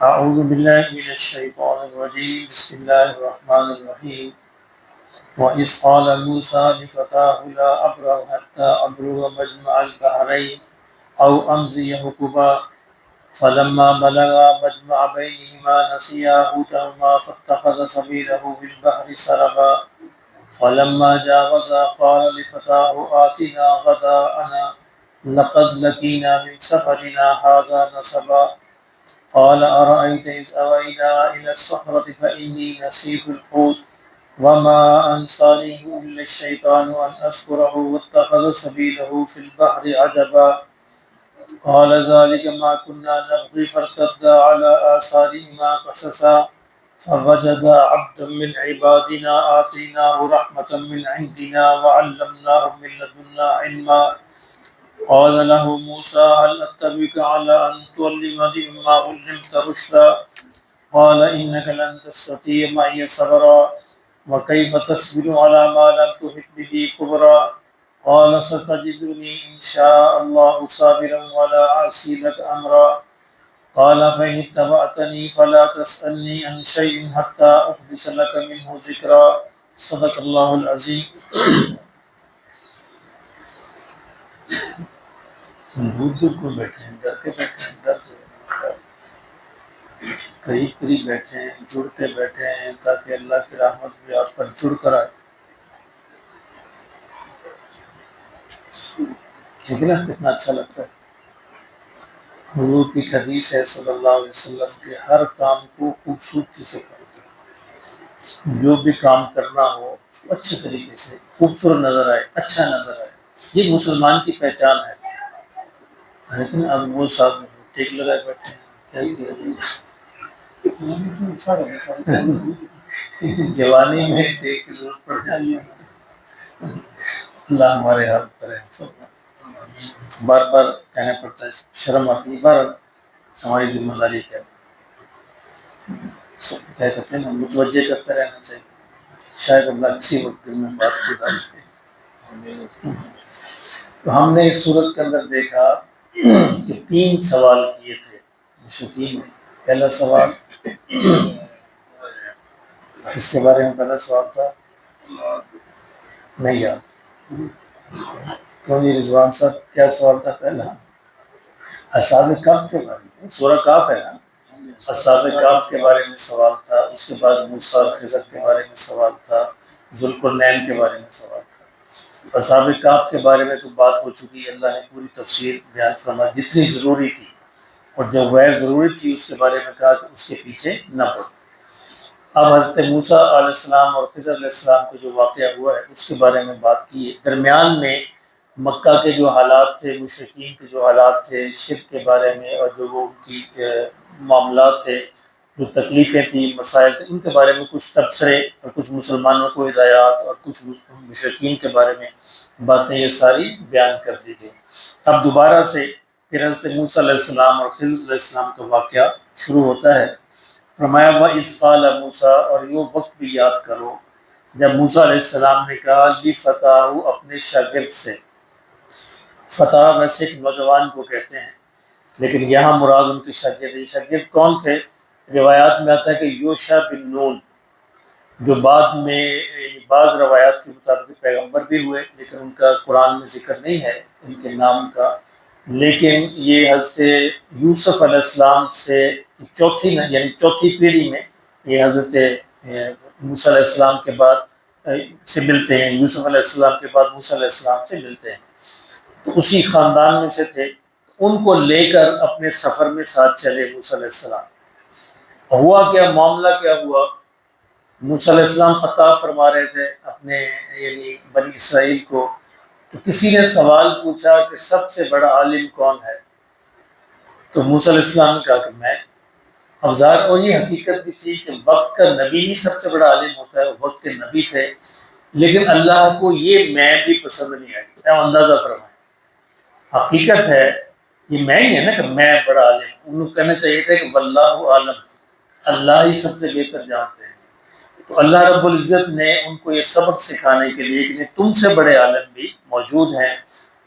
أعوذ بالله من الشيطان الرجيم بسم الله الرحمن الرحيم وإذ قال موسى لفتاه لا أبرح حتى أبلغ مجمع البحرين أو أمضي حقبا فلما بلغا مجمع بينهما نسيا حوتهما فاتخذ سبيله في البحر سربا فلما جاوزا قال لفتاه آتنا غداءنا لقد لقينا من سفرنا هذا نصبا قال أرأيت إذ أوينا إلى الصخرة فإني نسيت الحوت وما أنسانيه إلا الشيطان أن أذكره واتخذ سبيله في البحر عجبا قال ذلك ما كنا نبغي فارتدا على آثارهما قصصا فوجدا عبدا من عبادنا آتيناه رحمة من عندنا وعلمناه من لدنا علما قال له موسى هل أتبعك على أن تعلمني مما علمت رشدا قال إنك لن تستطيع معي صبرا وكيف تصبر على ما لم تحط به خبرا قال ستجدني إن شاء الله صابرا ولا أعصي لك أمرا قال فإن اتبعتني فلا تسألني عن شيء حتى أحدث لك منه ذكرا صدق اللہ العظیم۔ دور دور کو بیٹھے ہیں، ڈر کے بیٹھے ہیں، ڈر کے قریب قریب بیٹھے ہیں، جڑ کے بیٹھے ہیں تاکہ اللہ کی رحمت بھی آپ پر جڑ کر آئے۔ ٹھیک ہے نا، کتنا اچھا لگتا ہے۔ حضور کی حدیث ہے صلی اللہ علیہ وسلم کے ہر کام کو خوبصورتی سے کرو، جو بھی کام کرنا ہو اس کو اچھے طریقے سے خوبصورت نظر آئے، اچھا نظر آئے، یہ مسلمان کی پہچان ہے۔ لیکن اب وہ صاحب ٹیک لگائے بیٹھے ہیں، کیا کیا جوانی میں ٹیک کی ضرورت پڑ جاتی ہے۔ اللہ ہمارے حال کرے، بار بار کہنا پڑتا ہے، شرم آتی ہے، بار ہماری ذمہ داری کیا کیا کہتے ہیں نا، متوجہ کرتے رہنا چاہیے، شاید اللہ کسی وقت دل میں بات کی داری ہے۔ تو ہم نے اس صورت کے اندر دیکھا کہ 3 سوال کیے تھے مشرکین نے۔ پہلا سوال اس کے بارے میں، پہلا سوال تھا نہیں یاد کیوں جی رضوان صاحب، کیا سوال تھا پہلا؟ اصحاب کہف کے بارے میں، سورہ کہف ہے نا، اصحاب کہف کے بارے میں سوال تھا۔ اس کے بعد موسیٰ اور خضر کے بارے میں سوال تھا، ذوالقرنین کے بارے میں سوال تھا۔ اصحاب کہف کے بارے میں تو بات ہو چکی ہے، اللہ نے پوری تفصیل بیان فرمائی جتنی ضروری تھی، اور جو غیر ضروری تھی اس کے بارے میں کہا کہ اس کے پیچھے نہ پڑو۔ اب حضرت موسیٰ علیہ السلام اور خضر علیہ السلام کا جو واقعہ ہوا ہے اس کے بارے میں بات کی ہے۔ درمیان میں مکہ کے جو حالات تھے، مشرکین کے جو حالات تھے، شرک کے بارے میں، اور جو وہ ان کی معاملات تھے، جو تکلیفیں تھیں، مسائل تھے، ان کے بارے میں کچھ تبصرے اور کچھ مسلمانوں کو ہدایات اور کچھ مشرکین کے بارے میں باتیں یہ ساری بیان کر دی گئی۔ اب دوبارہ سے پھر حضرت موسیٰ علیہ السلام اور خضر علیہ السلام کا واقعہ شروع ہوتا ہے۔ فرمایا وَإِذْ قَالَ موسیٰ، اور یہ وقت بھی یاد کرو جب موسیٰ علیہ السلام نے کہا لِفَتَاهُ، اپنے شاگرد سے۔ فتح ویسے ایک نوجوان کو کہتے ہیں، لیکن یہاں مراد ان کے شاگرد۔ شاگرد کون تھے؟ روایات میں آتا ہے کہ یوشع بن نون، جو بعد میں بعض روایات کے مطابق پیغمبر بھی ہوئے، لیکن ان کا قرآن میں ذکر نہیں ہے ان کے نام کا۔ لیکن یہ حضرت یوسف علیہ السلام سے چوتھی پیڑھی میں یہ حضرت موسیٰ علیہ السلام کے بعد سے ملتے ہیں، یوسف علیہ السلام کے بعد موسیٰ علیہ السلام سے ملتے ہیں، تو اسی خاندان میں سے تھے۔ ان کو لے کر اپنے سفر میں ساتھ چلے موسیٰ علیہ السلام۔ ہوا کیا، معاملہ کیا ہوا؟ موسیٰ علیہ السلام خطاب فرما رہے تھے اپنے بنی اسرائیل کو، تو کسی نے سوال پوچھا کہ سب سے بڑا عالم کون ہے؟ تو موسیٰ علیہ السلام نے کہا کہ میں۔ اب ظاہر، اور یہ حقیقت بھی تھی کہ وقت کا نبی ہی سب سے بڑا عالم ہوتا ہے، وقت کے نبی تھے، لیکن اللہ کو یہ میں بھی پسند نہیں آئی۔ اندازہ فرمائیں، حقیقت ہے یہ میں ہی ہے نا کہ میں بڑا عالم، انہوں کہنا چاہیے تھا کہ واللہ عالم، اللہ ہی سب سے بہتر جانتے ہیں۔ تو اللہ رب العزت نے ان کو یہ سبق سکھانے کے لیے کہ تم سے بڑے عالم بھی موجود ہیں،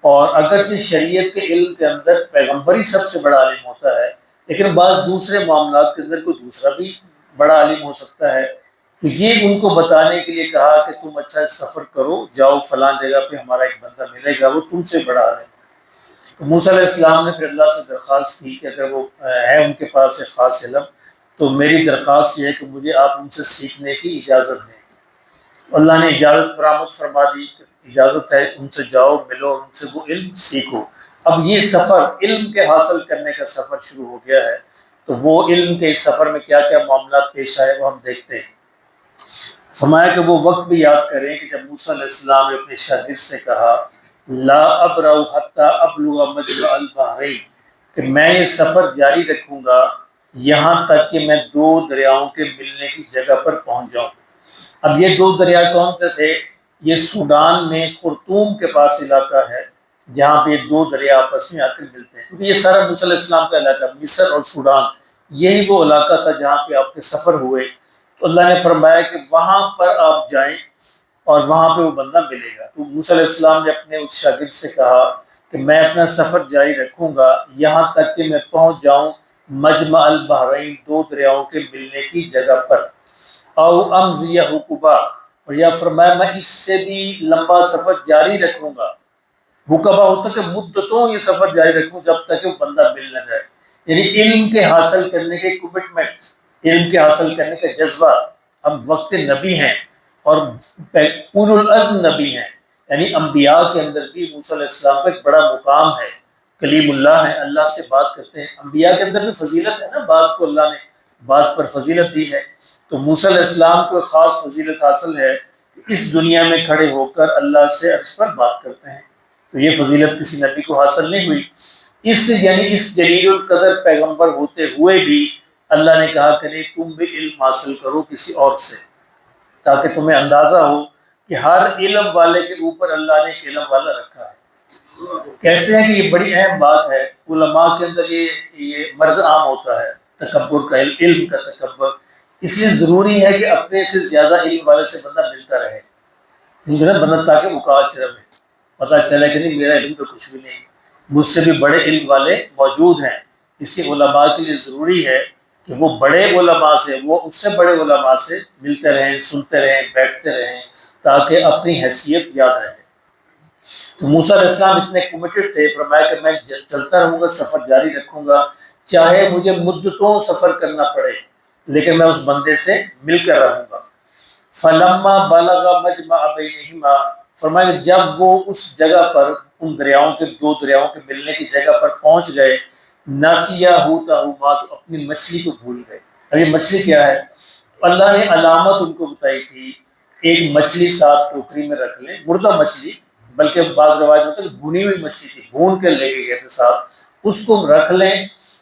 اور اگرچہ شریعت کے علم کے اندر پیغمبر ہی سب سے بڑا عالم ہوتا ہے، لیکن بعض دوسرے معاملات کے اندر کوئی دوسرا بھی بڑا عالم ہو سکتا ہے، تو یہ ان کو بتانے کے لیے کہا کہ تم اچھا سفر کرو، جاؤ فلاں جگہ پہ ہمارا ایک بندہ ملے گا، وہ تم سے بڑا عالم ہے۔ تو موسیٰ علیہ السلام نے پھر اللہ سے درخواست کی کہ اگر وہ ہے ان کے پاس ایک خاص علم، تو میری درخواست یہ ہے کہ مجھے آپ ان سے سیکھنے کی اجازت دیں۔ اللہ نے اجازت برآمد فرما دی کہ اجازت ہے، ان سے جاؤ، ملو، ان سے وہ علم سیکھو۔ اب یہ سفر علم کے حاصل کرنے کا سفر شروع ہو گیا ہے، تو وہ علم کے اس سفر میں کیا کیا معاملات پیش آئے وہ ہم دیکھتے ہیں۔ فرمایا کہ وہ وقت بھی یاد کریں کہ جب موسیٰ علیہ السلام نے اپنے شاگرد سے کہا لا ابرأ حتی ابلغ مجمع البحرین، کہ میں یہ سفر جاری رکھوں گا یہاں تک کہ میں دو دریاؤں کے ملنے کی جگہ پر پہنچ جاؤں۔ اب یہ دو دریا کون سے تھے؟ یہ سوڈان میں خرطوم کے پاس علاقہ ہے جہاں پہ دو دریا آپس میں آ کر ملتے ہیں، کیونکہ یہ سارا موسیٰ علیہ السلام کا علاقہ، مصر اور سوڈان، یہی وہ علاقہ تھا جہاں پہ آپ کے سفر ہوئے۔ تو اللہ نے فرمایا کہ وہاں پر آپ جائیں اور وہاں پہ وہ بندہ ملے گا۔ تو موسیٰ علیہ السلام نے اپنے اس شاگرد سے کہا کہ میں اپنا سفر جاری رکھوں گا یہاں تک کہ میں پہنچ جاؤں مجمع البحرین، دو دریاؤں کے ملنے کی جگہ پر، او امضی حقبہ، اور یا فرمایا میں اس سے بھی لمبا سفر جاری رکھوں گا۔ حقبہ ہوتا کہ مدتوں یہ سفر جاری رکھوں جب تک کہ وہ بندہ مل نہ جائے، یعنی علم کے حاصل کرنے کے کمٹمنٹ، علم کے حاصل کرنے کا جذبہ۔ ہم وقت نبی ہیں اور اولو العزم نبی ہیں، یعنی انبیاء کے اندر بھی موسیٰ علیہ السلام کا ایک بڑا مقام ہے، کلیم اللہ ہے، اللہ سے بات کرتے ہیں۔ انبیاء کے اندر بھی فضیلت ہے نا، بعض کو اللہ نے بعض پر فضیلت دی ہے، تو موسیٰ علیہ السلام کو ایک خاص فضیلت حاصل ہے کہ اس دنیا میں کھڑے ہو کر اللہ سے عرش پر بات کرتے ہیں، تو یہ فضیلت کسی نبی کو حاصل نہیں ہوئی۔ یعنی اس جلیل القدر پیغمبر ہوتے ہوئے بھی اللہ نے کہا کہ نہیں تم بھی علم حاصل کرو کسی اور سے، تاکہ تمہیں اندازہ ہو کہ ہر علم والے کے اوپر اللہ نے ایک علم والا رکھا ہے۔ کہتے ہیں کہ یہ بڑی اہم بات ہے، علماء کے اندر یہ مرض عام ہوتا ہے تکبر کا، علم کا تکبر، اس لیے ضروری ہے کہ اپنے سے زیادہ علم والے سے بندہ ملتا رہے، ٹھیک ہے نا، بندہ تاکہ وقار سے رہے، پتہ چلے کہ نہیں میرا علم تو کچھ بھی نہیں، مجھ سے بھی بڑے علم والے موجود ہیں۔ اس لیے علماء کے لیے ضروری ہے کہ وہ بڑے علماء سے، وہ اس سے بڑے علماء سے ملتے رہیں، سنتے رہیں، بیٹھتے رہیں، تاکہ اپنی حیثیت یاد رہے۔ تو موسیٰ علیہ السلام اتنے کمیٹڈ تھے، فرمایا کہ میں چلتا رہوں گا، سفر جاری رکھوں گا، چاہے مجھے مدتوں سفر کرنا پڑے، لیکن میں اس بندے سے مل کر رہوں گا۔ فلما بلغ مجمع بینہما، فرمایا کہ جب وہ اس جگہ پر، ان دریاؤں کے دو دریاؤں کے ملنے کی جگہ پر پہنچ گئے، ناسیہ حوتہما، تو اپنی مچھلی کو بھول گئے۔ اب یہ مچھلی کیا ہے؟ اللہ نے علامت ان کو بتائی تھی، ایک مچھلی ساتھ ٹوکری میں رکھ لیں، مردہ مچھلی، بلکہ بعض روایت میں ہوتا ہے کہ بھنی ہوئی مچھلی تھی، بھون کے لے کے گئے تھے ساتھ، اس کو رکھ لیں،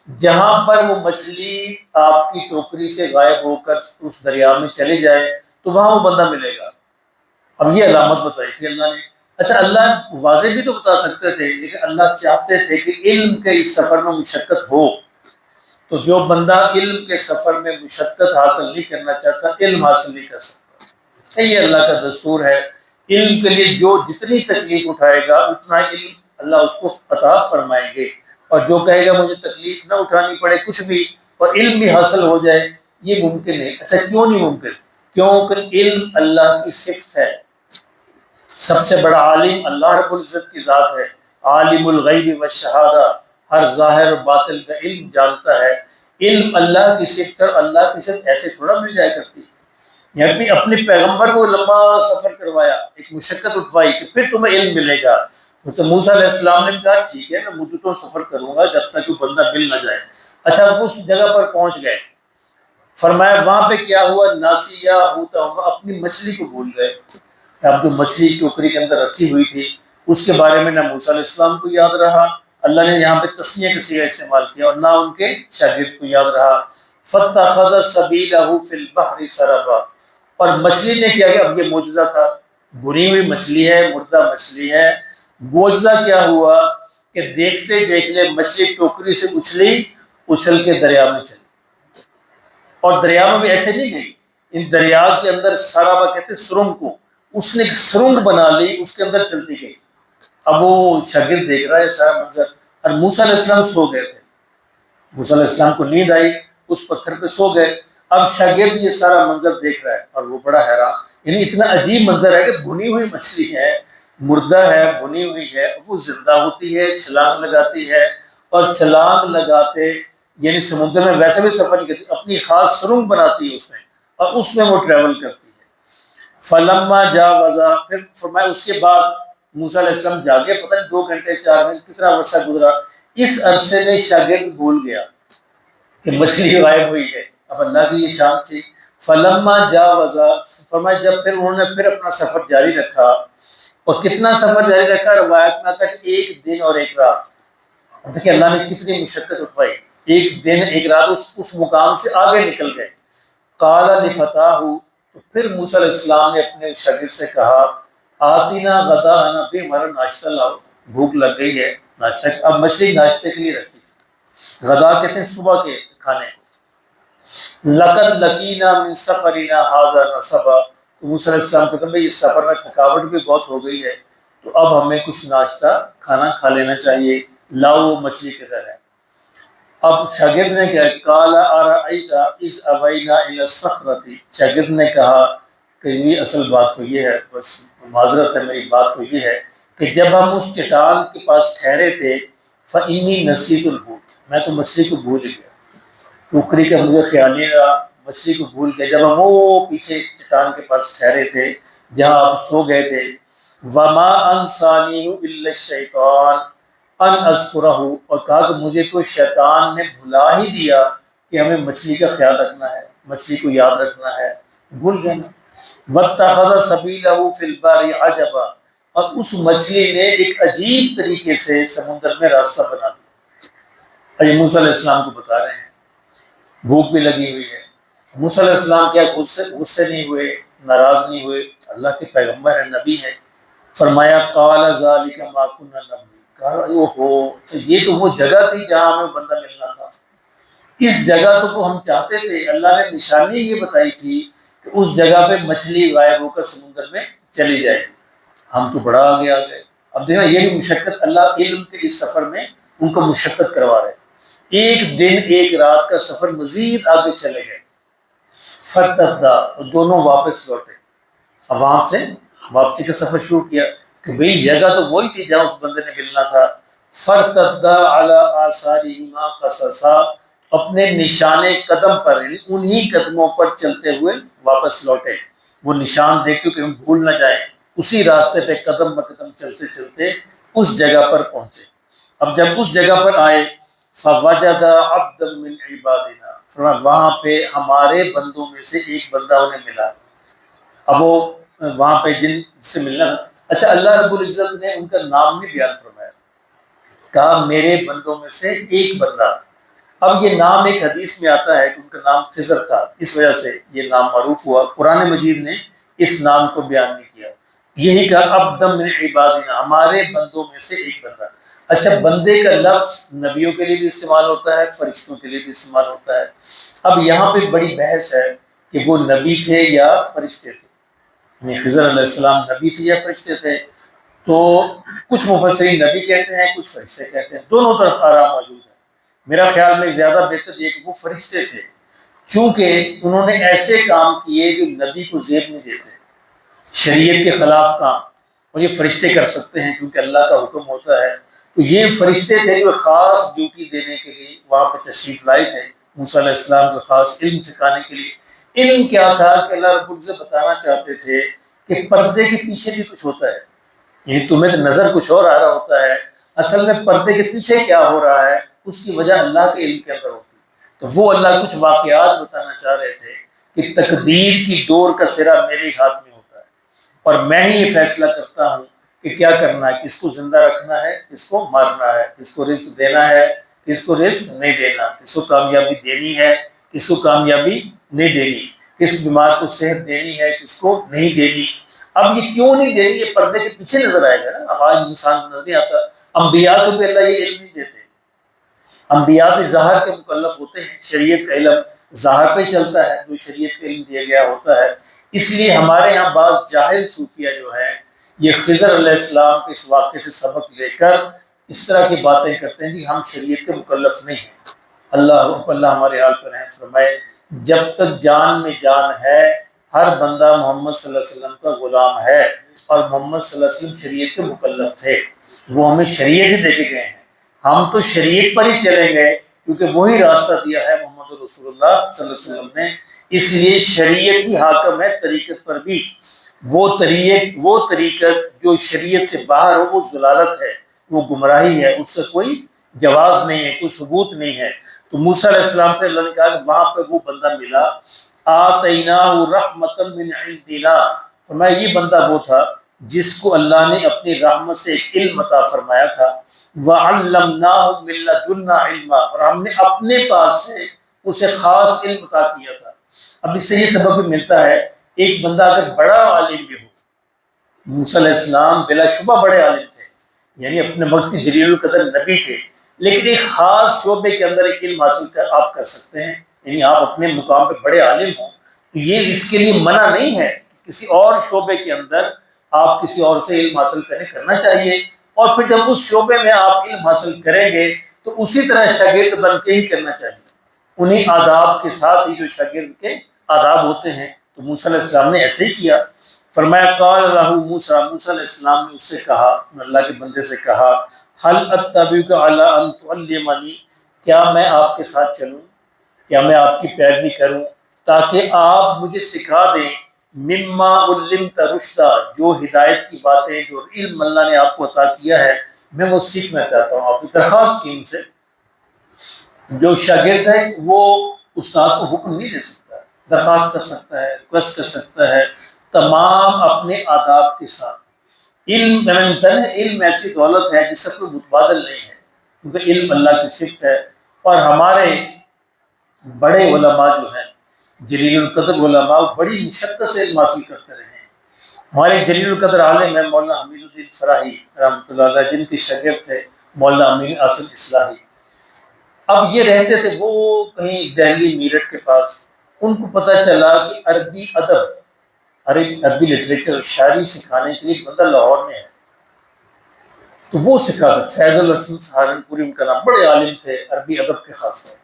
جہاں پر وہ مچھلی آپ کی ٹوکری سے غائب ہو کر اس دریا میں چلے جائے تو وہاں وہ بندہ ملے گا۔ اب یہ علامت بتائی تھی اللہ نے۔ اچھا اللہ واضح بھی تو بتا سکتے تھے، لیکن اللہ چاہتے تھے کہ علم کے اس سفر میں مشقت ہو، تو جو بندہ علم کے سفر میں مشقت حاصل نہیں کرنا چاہتا علم حاصل نہیں کر سکتا، یہ اللہ کا دستور ہے۔ علم کے لیے جو جتنی تکلیف اٹھائے گا اتنا علم اللہ اس کو عطا فرمائیں گے، اور جو کہے گا مجھے تکلیف نہ اٹھانی پڑے کچھ بھی اور علم بھی حاصل ہو جائے، یہ ممکن ہے۔ اچھا کیوں نہیں ممکن؟ کیونکہ علم اللہ کی صفت ہے، سب سے بڑا عالم اللہ رب العزت کی ذات ہے، عالم الغیب والشہادہ، ہر ظاہر و باطن کا علم جانتا ہے۔ علم اللہ کی صفت ہے، اللہ کی صفت ایسے تھوڑا مل جائے کرتی، یہاں پہ اپنے پیغمبر کو لمبا سفر کروایا، ایک مشقت اٹھوائی کہ پھر تمہیں علم ملے گا۔ تو موسیٰ علیہ السلام نے کہا ٹھیک ہے میں مدتوں سفر کروں گا جب تک وہ بندہ مل نہ جائے۔ اچھا اس جگہ پر پہنچ گئے، فرمایا وہاں پہ کیا ہوا، ناسیہ حوتہما، اپنی مچھلی کو بھول گئے۔ اب جو مچھلی ٹوکری کے اندر رکھی ہوئی تھی اس کے بارے میں نہ موسیٰ علیہ السلام کو یاد رہا، اللہ نے یہاں پہ تسنیہ کا صیغہ استعمال کیا، اور نہ ان کے شاگرد کو یاد رہا۔ فاتخذ سبیلہ فی البحر سربا، اور مچھلی نے کیا کہ اب یہ معجزہ تھا، بھنی ہوئی مچھلی ہے، مردہ مچھلی ہے، معجزہ کیا ہوا کہ دیکھتے دیکھتے مچھلی ٹوکری سے اچھل کے دریا میں چلی، اور دریا میں بھی ایسے نہیں گئی، ان دریا کے اندر سرابا کہتے ہیں سرنگ کو، اس نے ایک سرنگ بنا لی، اس کے اندر چلتی گئی۔ اب وہ شاگرد دیکھ رہا ہے سارا منظر، اور موسیٰ علیہ السلام سو گئے تھے، موسیٰ علیہ السلام کو نیند آئی، اس پتھر پہ سو گئے۔ اب شاگرد یہ سارا منظر دیکھ رہا ہے اور وہ بڑا حیران، یعنی اتنا عجیب منظر ہے کہ بھنی ہوئی مچھلی ہے، مردہ ہے، بھنی ہوئی ہے، وہ زندہ ہوتی ہے، چھلانگ لگاتی ہے، اور چھلانگ لگاتے یعنی سمندر میں ویسے بھی سفر نہیں کرتی، اپنی خاص سرنگ بناتی ہے اس میں، اور اس میں وہ ٹریول کرتی ہے۔ فلما جاوزا، پھر فرمایا اس کے بعد موسیٰ علیہ السلام جاگے، پتہ نہیں 2 گھنٹے 4 گھنٹے کتنا عرصہ گزرا، اس عرصے میں شاگرد بھول گیا کہ مچھلی غائب ہوئی ہے، اب اللہ کی یہ شان تھی۔ فلما جاوزا، فرمایا جب پھر انہوں نے پھر اپنا سفر جاری رکھا، اور کتنا سفر جاری رکھا، روایت میں تک 1 دن اور 1 رات۔ اب دیکھیں اللہ نے کتنی مشقت اٹھوائی، 1 دن 1 رات اس مقام سے آگے نکل گئے۔ قال لفتاہ، تو پھر موسیٰ علیہ السلام نے اپنے شاگرد سے کہا، آتینا غداءنا، بھی ہمارا ناشتہ لاؤ، بھوک لگ گئی ہے، ناشتہ۔ اب مچھلی ناشتے کے لیے رکھی تھی، غدا کہتے ہیں صبح کے کھانے کو۔ لقد لقینا من سفرنا ھذا نصبا، تو موسیٰ علیہ السلام کہتے ہیں بھئی اس سفر میں تھکاوٹ بھی بہت ہو گئی ہے، تو اب ہمیں کچھ ناشتہ کھانا کھا لینا چاہیے، لاؤ وہ مچھلی کدھر ہے۔ اب شاگرد نے کہا، قال ارأیت اذ اوینا الی الصخرۃ، شاگرد نے کہا کہ یہ اصل بات تو یہ ہے، بس معذرت ہے میری، بات تو یہ ہے کہ جب ہم اس چٹان کے پاس ٹھہرے تھے، فإنی نسیت الحوت، میں تو مچھلی کو بھول ہی گیا، ٹوکری کا مجھے خیال نہیں رہا، مچھلی کو بھول گیا جب ہم وہ پیچھے چٹان کے پاس ٹھہرے تھے جہاں آپ سو گئے تھے۔ وما انسانیہ الا الشیطان ان اذکرہ، اور کہا کہ مجھے تو شیطان نے بھلا ہی دیا کہ ہمیں مچھلی کا خیال رکھنا ہے، مچھلی کو یاد رکھنا ہے، بھول گئے نا۔ واتخذ سبیلہ فی البحر عجبا، اور اس مچھلی نے ایک عجیب طریقے سے سمندر میں راستہ بنا دیا۔ یہ موسیٰ علیہ السلام کو بتا رہے ہیں، بھوک بھی لگی ہوئی ہے۔ موسیٰ علیہ السلام کیا غصے نہیں ہوئے، ناراض نہیں ہوئے، اللہ کے پیغمبر ہیں، نبی ہیں۔ فرمایا قال ذلک ما كنا نبغي، کہا اوہو، یہ تو وہ جگہ تھی جہاں ہمیں بندہ ملنا تھا، اس جگہ تو وہ ہم چاہتے تھے، اللہ نے نشانی یہ بتائی تھی کہ اس جگہ پہ مچھلی غائب ہو کر سمندر میں چلی جائے گی، ہم تو بڑا آگے آ گئے۔ اب دیکھنا یہ بھی مشقت، اللہ علم کے اس سفر میں ان کو مشقت کروا رہے، 1 دن 1 رات کا سفر مزید آگے چلے گئے۔ فرتدا، دونوں واپس لوٹے، اب وہاں سے واپسی کا سفر شروع کیا کہ بھئی جگہ تو وہی تھی جہاں اس بندے نے ملنا تھا۔ فرتدا علی آثارہما قصصا، اپنے نشان قدم پر، یعنی انہی قدموں پر چلتے ہوئے واپس لوٹے، وہ نشان دیکھتے کہ ہم بھول نہ جائیں، اسی راستے پہ قدم بقدم چلتے چلتے اس جگہ پر پہنچے۔ اب جب اس جگہ پر آئے، فوجد عبدا من عبادنا، وہاں پہ ہمارے بندوں میں سے ایک بندہ انہیں ملا۔ اب وہ وہاں پہ جن سے ملنا تھا، اچھا اللہ رب العزت نے ان کا نام نہیں بیان فرمایا، کہا میرے بندوں میں سے ایک بندہ۔ اب یہ نام ایک حدیث میں آتا ہے کہ ان کا نام خضر تھا، اس وجہ سے یہ نام معروف ہوا، قرآن مجید نے اس نام کو بیان نہیں کیا، یہی کہا عبدا من عبادنا، ہمارے بندوں میں سے ایک بندہ۔ اچھا بندے کا لفظ نبیوں کے لیے بھی استعمال ہوتا ہے، فرشتوں کے لیے بھی استعمال ہوتا ہے۔ اب یہاں پہ بڑی بحث ہے کہ وہ نبی تھے یا فرشتے تھے، یعنی خضر علیہ السلام نبی تھے یا فرشتے تھے، تو کچھ مفسرین نبی کہتے ہیں، کچھ فرشتے کہتے ہیں، دونوں طرف آراء موجود ہے۔ میرا خیال میں زیادہ بہتر یہ کہ وہ فرشتے تھے، چونکہ انہوں نے ایسے کام کیے جو نبی کو زیب نہیں دیتے، شریعت کے خلاف کام، اور یہ فرشتے کر سکتے ہیں کیونکہ اللہ کا حکم ہوتا ہے۔ تو یہ فرشتے تھے جو خاص ڈیوٹی دینے کے لیے وہاں پہ تشریف لائے تھے، موسیٰ علیہ السلام کو خاص علم سکھانے کے لیے۔ علم کیا تھا کہ اللہ رب العزت بتانا چاہتے تھے کہ پردے کے پیچھے بھی کچھ ہوتا ہے، یعنی تمہیں تو نظر کچھ اور آ رہا ہوتا ہے، اصل میں پردے کے پیچھے کیا ہو رہا ہے اس کی وجہ اللہ کے علم کے اندر ہوتی ہے۔ تو وہ اللہ کچھ واقعات بتانا چاہ رہے تھے کہ تقدیر کی ڈور کا سرا میرے ہاتھ میں ہوتا ہے، اور میں ہی یہ فیصلہ کرتا ہوں کہ کیا کرنا ہے، کس کو زندہ رکھنا ہے، کس کو مارنا ہے، کس کو رزق دینا ہے، کس کو رزق نہیں دینا، کس کو کامیابی دینی ہے، کس کو کامیابی نہیں دینی، کس بیمار کو صحت دینی ہے، کس کو نہیں دینی۔ اب یہ کیوں نہیں دینی، یہ پردے کے پیچھے نظر آئے گا نا، اب آج انسان کو نظر نہیں آتا۔ انبیاء کو بھی اللہ یہ علم نہیں دیتے، انبیاء بھی ظاہر کے مکلف ہوتے ہیں، شریعت کا علم ظاہر پہ چلتا ہے، جو شریعت کا علم دیا گیا ہوتا ہے۔ اس لیے ہمارے ہاں بعض جاہل صوفیہ جو ہیں یہ خضر علیہ السلام کے اس واقعے سے سبق لے کر اس طرح کی باتیں کرتے ہیں کہ ہم شریعت کے مکلف نہیں ہیں۔ اللہ ہمارے حال پر ہیں، فرمائے جب تک جان میں جان ہے ہر بندہ محمد صلی اللہ علیہ وسلم کا غلام ہے، اور محمد صلی اللہ علیہ وسلم شریعت کے مکلف تھے، وہ ہمیں شریعت ہی دے کے گئے ہیں، ہم تو شریعت پر ہی چلیں گے کیونکہ وہی راستہ دیا ہے محمد رسول اللہ صلی اللہ علیہ وسلم نے، اس لیے شریعت ہی حاکم ہے طریقت پر بھی۔ وہ طریقت جو شریعت سے باہر ہو وہ ضلالت ہے، وہ گمراہی ہے، اس سے کوئی جواز نہیں ہے، کوئی ثبوت نہیں ہے۔ تو موسیٰ علیہ السلام سے اللہ نے کہا کہ وہاں پہ وہ بندہ ملا، آتیناہ رحمۃ من عندنا، فرمایا یہ بندہ وہ تھا جس کو اللہ نے اپنی رحمت سے ایک علم عطا فرمایا تھا، وَعَلَّمْنَاهُ مِن لَّدُنَّا عِلْمًا، اور ہم نے اپنے پاس سے اسے خاص علم عطا کیا تھا۔ اب اس سے یہ سبب بھی ملتا ہے ایک بندہ اگر بڑا عالم بھی ہو، موسیٰ علیہ السلام بلا شبہ بڑے عالم تھے، یعنی اپنے وقت کے جلیل القدر نبی تھے، لیکن ایک خاص شعبے کے اندر ایک علم حاصل آپ کر سکتے ہیں، یعنی آپ اپنے مقام پہ بڑے عالم ہوں تو یہ اس کے لیے منع نہیں ہے کہ کسی اور شعبے کے اندر آپ کسی اور سے علم حاصل کرنا چاہیے، اور پھر جب اس شعبے میں آپ علم حاصل کریں گے تو اسی طرح شاگرد بن کے ہی کرنا چاہیے، انہیں آداب کے ساتھ ہی جو شاگرد کے آداب ہوتے ہیں۔ تو موسیٰ علیہ السلام نے ایسے ہی کیا، فرمایا قال لہ موسیٰ، موسیٰ علیہ السلام نے اس سے کہا، اللہ کے بندے سے کہا، هل اتبعک علی ان تعلمنی، کیا میں آپ کے ساتھ چلوں، کیا میں آپ کی پیروی کروں تاکہ آپ مجھے سکھا دیں، مما علمت رشدا، جو ہدایت کی باتیں، جو علم اللہ نے آپ کو عطا کیا ہے میں وہ سیکھنا چاہتا ہوں۔ آپ کی درخواست کی ان سے، جو شاگرد ہے وہ استاد کو حکم نہیں دے سکتا، درخواست کر سکتا ہے، ریکویسٹ کر سکتا ہے، تمام اپنے آداب کے ساتھ۔ علم ایسی دولت ہے جس سے کوئی متبادل نہیں ہے، کیونکہ علم اللہ کی صفت ہے، اور ہمارے بڑے علماء جو ہیں، جلیل القدر علماء، بڑی مشقت سے علم حاصل کرتے رہے ہیں۔ ہمارے جلیل القدر عالم ہے مولانا حمید الدین فراہی رحمۃ اللہ علیہ، جن کے شاگرد تھے مولانا امین اصل اصلاحی۔ اب یہ رہتے تھے وہ کہیں دہلی میرٹھ کے پاس، ان کو پتہ چلا کہ عربی ادب، عربی لٹریچر، شاعری سکھانے کے لیے بندہ لاہور میں ہے، تو وہ سکھا سکتا۔ فیض الحسن سہارنپوری ان کا نام، بڑے عالم تھے عربی ادب کے خاص طور۔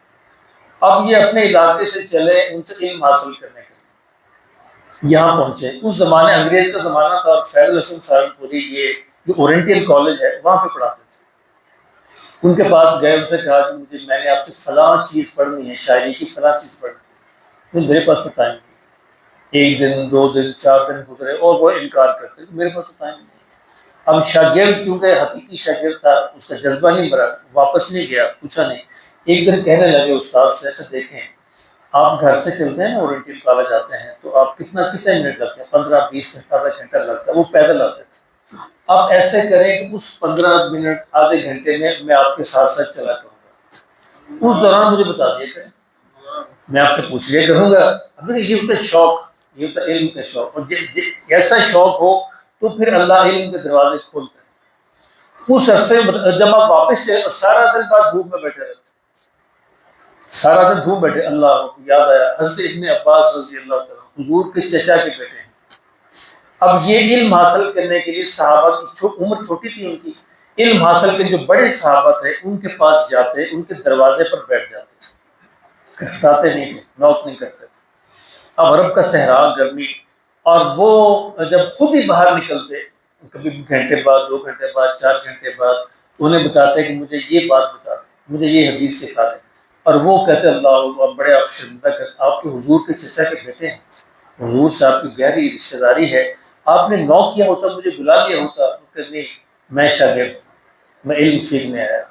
اب یہ اپنے علاقے سے چلے ان سے علم حاصل کرنے کے لیے، یہاں پہنچے۔ اس زمانے انگریز کا زمانہ تھا، اور فیض الحسن سہارنپوری یہ جو اورینٹل کالج ہے وہاں پہ پڑھاتے تھے۔ ان کے پاس گئے، ان سے کہا کہ میں نے آپ سے فلاں چیز پڑھنی ہے، شاعری کی فلاں چیز پڑھنی ہے، میرے پاس تو ٹائم نہیں۔ ایک دن، 2 دن، 4 دن گزرے اور وہ انکار کرتے، میرے پاس تو ٹائم نہیں۔ اب شاگرد کیونکہ حقیقی شاگرد تھا، اس کا جذبہ نہیں مرا، واپس نہیں گیا، پوچھا نہیں۔ ایک دن کہنے لگے استاد سے، اچھا دیکھیں آپ گھر سے چلتے ہیں نا اورینٹل کالج آتے ہیں تو آپ کتنے منٹ لگتے ہیں؟ 15-20 منٹ، آدھا گھنٹہ لگتا ہے، وہ پیدل آتے تھے۔ آپ ایسے کریں کہ اس 15 منٹ آدھے گھنٹے میں آپ کے ساتھ ساتھ چلا کروں گا، اس دوران مجھے بتا دیا کریں، میں آپ سے پوچھ لیا کروں گا۔ اب یہ ہوتا ہے شوق، یہ ہوتا ہے علم کا شوق، اور ایسا شوق ہو تو پھر اللہ علم کے دروازے کھولتا ہے۔ اس عرصے جب آپ واپس چلے، سارا دن بعد دھوپ میں بیٹھے رہتے، سارا دن دھوپ بیٹھے، اللہ یاد آیا حضرت ابن عباس رضی اللہ تعالیٰ حضور کے چچا کے بیٹے ہیں۔ اب یہ علم حاصل کرنے کے لیے صحابہ کی عمر چھوٹی تھی ان کی، علم حاصل کے جو بڑے صحابہ تھے ان کے پاس جاتے، ان کے دروازے پر بیٹھ جاتے، کھٹکھٹاتے نہیں تھے، نوک نہیں کرتے تھے۔ اب عرب کا صحرا، گرمی، اور وہ جب خود ہی باہر نکلتے، کبھی گھنٹے بعد، 2 گھنٹے بعد، 4 گھنٹے بعد، انہیں بتاتے کہ مجھے یہ بات بتا دیں، مجھے یہ حدیث سکھا دیں، اور وہ کہتے اللہ بڑے آپ شرمندہ کرتے، آپ تو حضور کے چچا کے بیٹے ہیں، حضور سے آپ کی گہری رشتہ داری ہے، آپ نے نوک کیا ہوتا، مجھے بلا لیا ہوتا، کہ نہیں میں شاگرد ہوں، میں علم سیکھنے آیا،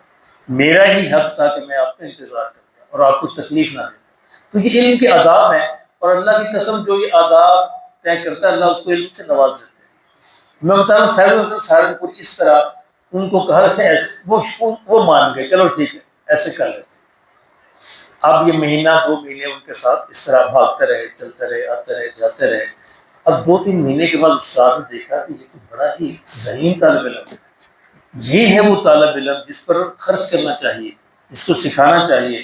میرا ہی حق تھا کہ میں آپ کا انتظار کرتا اور آپ کو تکلیف نہ دیتا۔ تو یہ علم کے آداب ہیں، اور اللہ کی قسم جو یہ آداب طے کرتا ہے اللہ اس کو علم سے نواز دیتا ہے۔ میں بتا رہا ہوں فیض الحسن سہارنپوری اس طرح ان کو کہا، اچھا وہ مان گئے، چلو ٹھیک ہے ایسے کر لیتے۔ اب یہ مہینہ 2 مہینے ان کے ساتھ اس طرح بھاگتے رہے، چلتے رہے، آتے رہے، جاتے رہے۔ اب 2-3 مہینے کے بعد استاد نے دیکھا کہ یہ تو بڑا ہی ذہین طالب علم ہے، یہ ہے وہ طالب علم جس پر خرچ کرنا چاہیے، جس کو سکھانا چاہیے۔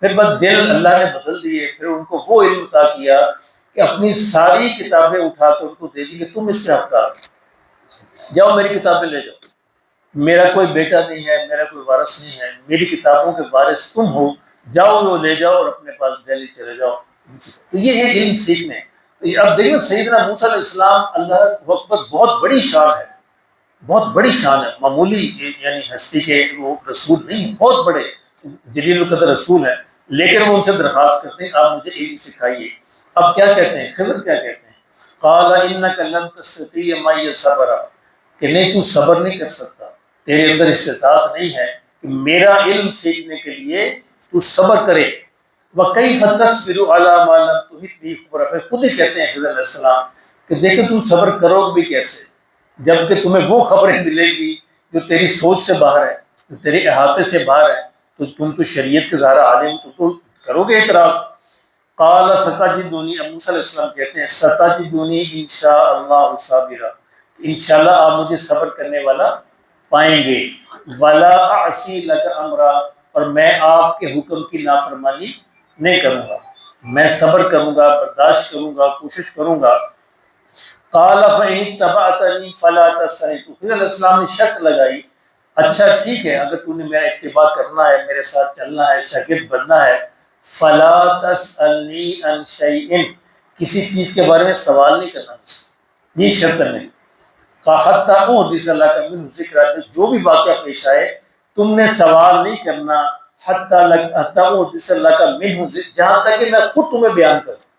پھر بعد دل اللہ نے بدل دیے، پھر ان کو وہ علم عطا کیا کہ اپنی ساری کتابیں اٹھا کر ان کو دے دی کہ تم اس کے حقدار، جاؤ میری کتابیں لے جاؤ، میرا کوئی بیٹا نہیں ہے، میرا کوئی وارث نہیں ہے، میری کتابوں کے وارث تم ہو، جاؤ وہ لے جاؤ اور اپنے پاس دہلی چلے جاؤ. تو یہ ہے علم سیکھنے. اب دیکھو سیدنا موسیٰ علیہ السلام اللہ اکبر بہت بڑی شان ہے, بہت بڑی شان ہے, معمولی یعنی ہستی کے وہ رسول نہیں, بہت بڑے جلیل القدر رسول ہیں, لیکن وہ ان سے درخواست کرتے ہیں آپ مجھے علم سکھائیے. اب کیا کہتے ہیں خضر, کیا کہتے ہیں, قال انک لن تستطیع معی صبرا, کہ نہیں تو صبر نہیں کر سکتا, تیرے اندر استطاعت نہیں ہے کہ میرا علم سیکھنے کے لیے تو صبر کرے. وَكَيْفَ تَصْبِرُ عَلَىٰ مَا لَمْ تُحِطْ بِهِ خُبْرًا, پھر خود ہی کہتے ہیں خضر علیہ السلام کہ دیکھیں تم صبر کرو بھی کیسے جبکہ تمہیں وہ خبریں ملیں گی جو تیری سوچ سے باہر ہے, جو تیرے احاطے سے باہر ہے, تو تم تو شریعت کے ظاہر عالم, تو کرو گے اعتراض. قال ستجدنی, موسیٰ علیہ السلام کہتے ہیں ستجدنی انشاءاللہ صابرا, انشاءاللہ آپ مجھے صبر کرنے والا پائیں گے. ولا اعصی لک امرا, اور میں آپ کے حکم کی نافرمانی نہیں کروں گا, میں صبر کروں گا, برداشت کروں گا, کوشش کروں گا. قال فإن اتبعتنی فلا تسألنی, تو خضر علیہ السلام نے شرط لگائی, اچھا ٹھیک ہے اگر تو نے میرا اتباع کرنا ہے, میرے ساتھ چلنا ہے, شاگرد بننا ہے, فلا تسألنی عن شیء, کسی چیز کے بارے میں سوال نہیں کرنا مجھ سے, یہ شرط ہے. حتی احدث لک منہ ذکرا, جو بھی واقعہ پیش آئے تم نے سوال نہیں کرنا, حتی احدث لک منہ ذکرا, جہاں تک کہ میں خود تمہیں بیان کروں,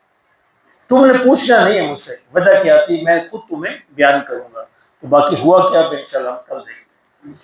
تم نے پوچھنا نہیں ہے مجھ سے وجہ کیا تھی, میں خود تمہیں بیان کروں گا. تو باقی ہوا کیا انشاءاللہ ہم کل دیکھتے ہیں.